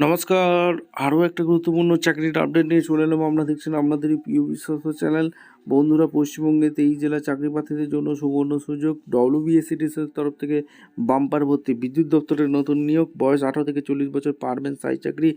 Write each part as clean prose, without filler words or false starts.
নমস্কার। আরও একটা গুরুত্বপূর্ণ চাকরির আপডেট নিয়ে চলে এলাম। আপনারা দেখছেন আপনাদেরই প্রিয় বিশ্বস্ত চ্যানেল। বন্ধুরা, পশ্চিমবঙ্গে 23 জেলা চাকরি প্রার্থীদের জন্য সুবর্ণ সুযোগ। WBSCTS-এর তরফ থেকে বাম্পার ভর্তি, বিদ্যুৎ দপ্তরের নতুন নিয়োগ, বয়স 18 থেকে 40 বছর, পারবেন স্থায়ী চাকরি,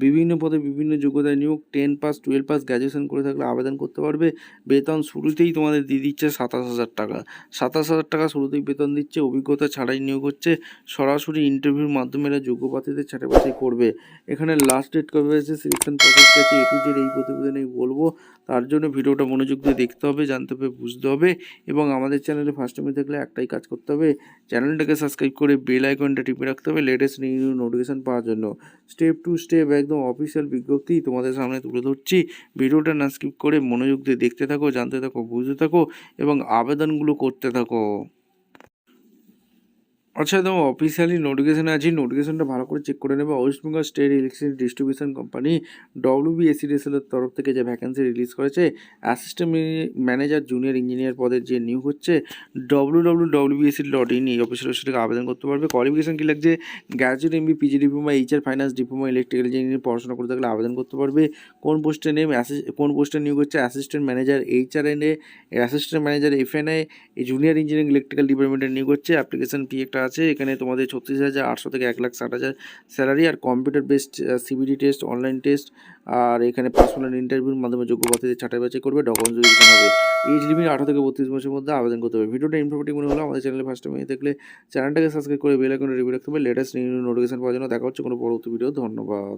বিভিন্ন পদে বিভিন্ন যোগ্যতায় নিয়োগ, 10 পাস 12 পাস গ্র্যাজুয়েশন করে থাকলে আবেদন করতে পারবে। বেতন শুরুতেই তোমাদের দিয়ে দিচ্ছে 27,000 টাকা। 27,000 টাকা শুরুতেই বেতন দিচ্ছে। অভিজ্ঞতা ছাড়াই নিয়োগ হচ্ছে। সরাসরি ইন্টারভিউর মাধ্যমে এরা যোগ্য প্রার্থীদের ছাঁটাই বাছাই করবে। এখানে লাস্ট ডেট কবে আছে, সিলেকশন প্রসেস আছে, A to Z এই প্রতিবেদনে বলবো। তার জন্য ভিডিওটা মনোযোগ দিয়ে দেখতে হবে, জানতে হবে, বুঝতে হবে। এবং আমাদের চ্যানেলে ফার্স্ট টাইমে থাকলে একটাই কাজ করতে হবে, চ্যানেলটাকে সাবস্ক্রাইব করে বেল আইকনটা টিপে রাখতে হবে লেটেস্ট নিউ নোটিফিকেশন পাওয়ার জন্য। স্টেপ টু স্টেপ একদম অফিসিয়াল বিজ্ঞপ্তি তোমাদের সামনে তুলে ধরছি। ভিডিওটা না স্কিপ করে মনোযোগ দিয়ে দেখতে থাকো, জানতে থাকো, বুঝতে থাকো এবং আবেদনগুলো করতে থাকো। আচ্ছা, একদম অফিসিয়ালি নোটিফিকেশানে আছি। নোটিফিকেশানটা ভালো করে চেক করে নেবে। West Bengal State Electricity Distribution Company WBSCTS-এর তরফ থেকে যে ভ্যাকেন্সি রিলিজ করেছে, অ্যাসিস্ট্যান্ট ম্যানেজার জুনিয়র ইঞ্জিনিয়ার পদের যে নিয়োগ হচ্ছে, www.wbsc.in এই অফিসিয়াল ওয়েবসাইটে আবেদন করতে পারবে। কোয়ালিফিকেশান কী লাগছে, graduate MB PG diploma HR finance diploma electrical engineering পড়াশোনা করে থাকলে আবেদন করতে পারবে। কোন পোস্টে কোন পোস্টে নিয়োগ হচ্ছে, assistant manager HRNA, assistant manager FNA, এই জুনিয়র ইঞ্জিনিয়ারিং ইলেকট্রিক্যাল ডিপার্টমেন্টের নিয়োগ হচ্ছে। অ্যাপ্লিকেশন ফি একটা আছে। এখানে তোমাদের 36,800 থেকে 1,60,000 স্যালারি, আর computer based CBT test, online test, আর এখানে পার্সোনাল ইন্টারভিউর মাধ্যমে যোগ্য প্রার্থীদের ছাঁটাই বাছাই করবে। ডকুমেন্টস ভেরিফিকেশন হবে। এজ লিমিট 18 থেকে 32 বছরের মধ্যে আবেদন করতে হবে। ভিডিওটা ইনফরমেটিভ মনে হলো আমাদের চ্যানেলে ফার্স্ট টাইম দেখলে চ্যানেলটাকে সাবস্ক্রাইব করে বেল আইকনে টিপে রাখতে হবে লেটেস্ট নিউ নোটিফিকেশন পাওয়ার জন্য। দেখা হচ্ছে কোনো পরবর্তী ভিডিও। ধন্যবাদ।